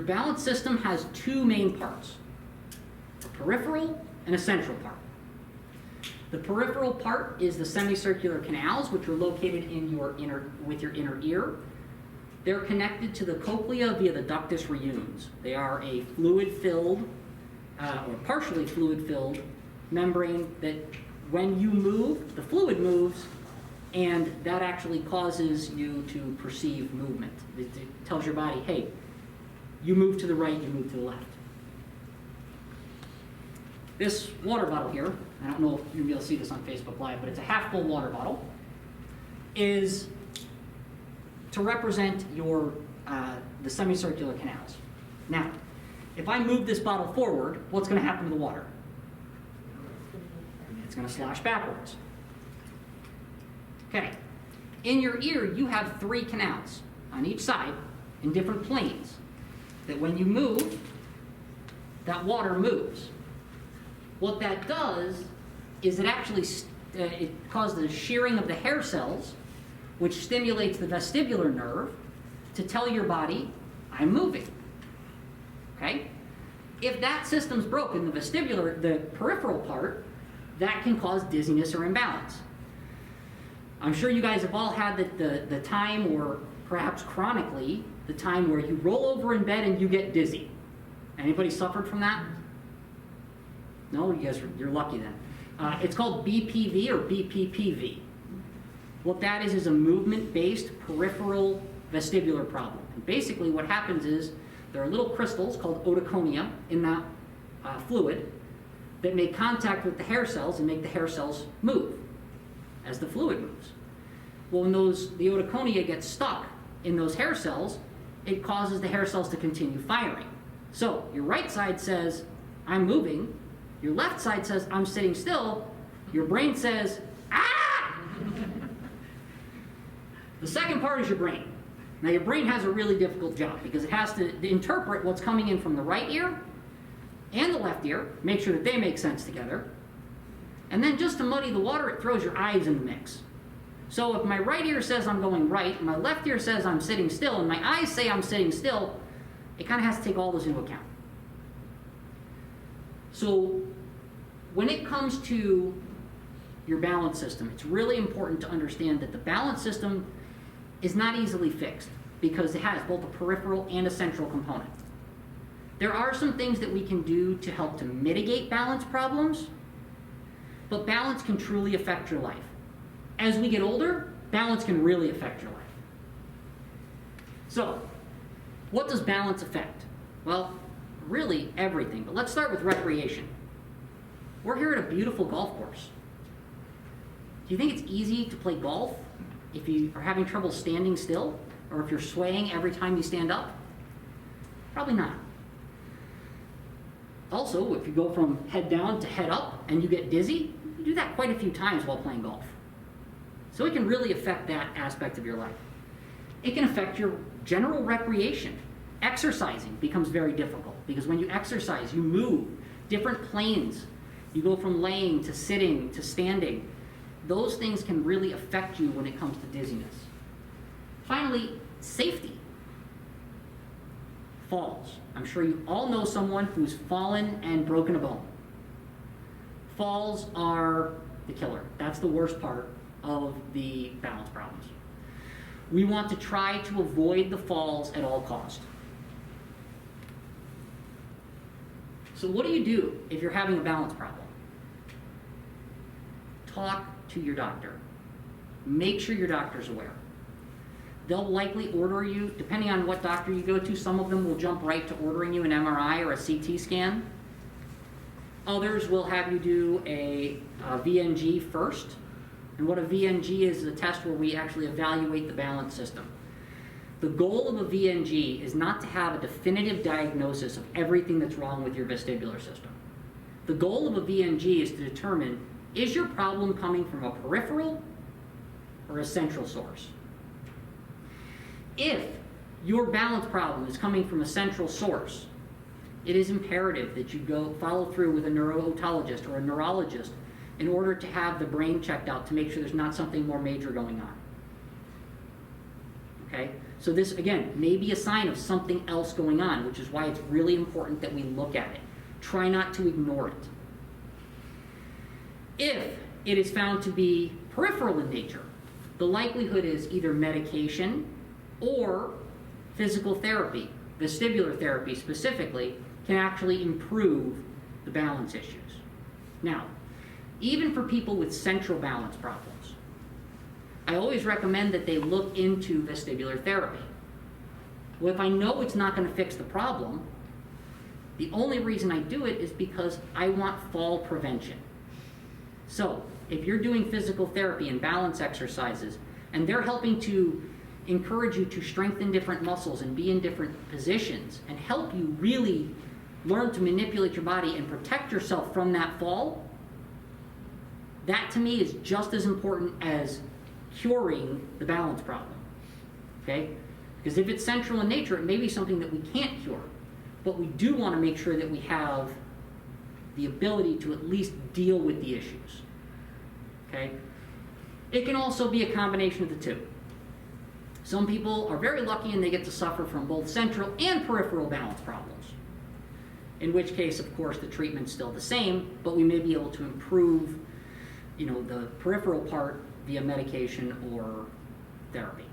balance system has two main parts, a peripheral and a central part. The peripheral part is the semicircular canals, which are located in your inner ear. They're connected to the cochlea via the ductus reunions. They are a fluid-filled, or partially fluid-filled membrane that when you move, the fluid moves, and that actually causes you to perceive movement. It tells your body, hey, you move to the right, you move to the left. This water bottle here, I don't know if you'll be able to see this on Facebook Live, but it's a half-full water bottle, is to represent your the semicircular canals. Now, if I move this bottle forward, what's going to happen to the water? It's going to slosh backwards. Okay. In your ear, you have 3 canals on each side in different planes that when you move, that water moves. What that does is it actually it causes the shearing of the hair cells, which stimulates the vestibular nerve to tell your body, I'm moving. Okay? If that system's broken, the peripheral part, that can cause dizziness or imbalance. I'm sure you guys have all had the time, or perhaps chronically, the time where you roll over in bed and you get dizzy. Anybody suffered from that? No, you guys, you're lucky then. It's called BPV or BPPV. What that is a movement-based peripheral vestibular problem. And basically what happens is there are little crystals called otoconia in that fluid that make contact with the hair cells and make the hair cells move as the fluid moves. Well, when the otoconia gets stuck in those hair cells, it causes the hair cells to continue firing. So your right side says, I'm moving. Your left side says, I'm sitting still. Your brain says, ah! The second part is your brain. Now your brain has a really difficult job because it has to interpret what's coming in from the right ear and the left ear, make sure that they make sense together. And then just to muddy the water, it throws your eyes in the mix. So if my right ear says I'm going right, and my left ear says I'm sitting still, and my eyes say I'm sitting still, it kind of has to take all those into account. So when it comes to your balance system, it's really important to understand that the balance system is not easily fixed because it has both a peripheral and a central component. There are some things that we can do to help to mitigate balance problems, but balance can truly affect your life. As we get older, balance can really affect your life. So, what does balance affect? Well, really everything, but let's start with recreation. We're here at a beautiful golf course. Do you think it's easy to play golf if you are having trouble standing still, or if you're swaying every time you stand up? Probably not. Also, if you go from head down to head up and you get dizzy, you do that quite a few times while playing golf. So it can really affect that aspect of your life. It can affect your general recreation. Exercising becomes very difficult because when you exercise, you move different planes. You go from laying to sitting to standing. Those things can really affect you when it comes to dizziness. Finally, safety. Falls. I'm sure you all know someone who's fallen and broken a bone. Falls are the killer. That's the worst part of the balance problems. We want to try to avoid the falls at all costs. So what do you do if you're having a balance problem? Talk to your doctor. Make sure your doctor's aware. They'll likely order you, depending on what doctor you go to, some of them will jump right to ordering you an MRI or a CT scan. Others will have you do a VNG first. And what a VNG is a test where we actually evaluate the balance system. The goal of a VNG is not to have a definitive diagnosis of everything that's wrong with your vestibular system. The goal of a VNG is to determine, is your problem coming from a peripheral or a central source? If your balance problem is coming from a central source, it is imperative that you go follow through with a neuro-otologist or a neurologist in order to have the brain checked out to make sure there's not something more major going on. Okay? So this, again, may be a sign of something else going on, which is why it's really important that we look at it. Try not to ignore it. If it is found to be peripheral in nature, the likelihood is either medication or physical therapy, vestibular therapy specifically, can actually improve the balance issues. Now, even for people with central balance problems, I always recommend that they look into vestibular therapy. Well, if I know it's not going to fix the problem, the only reason I do it is because I want fall prevention. So, if you're doing physical therapy and balance exercises, and they're helping to encourage you to strengthen different muscles and be in different positions, and help you really learn to manipulate your body and protect yourself from that fall, that to me is just as important as curing the balance problem. Okay? Because if it's central in nature, it may be something that we can't cure, but we do want to make sure that we have the ability to at least deal with the issues. Okay? It can also be a combination of the two. Some people are very lucky and they get to suffer from both central and peripheral balance problems. In which case, of course, the treatment's still the same, but we may be able to improve, the peripheral part via medication or therapy.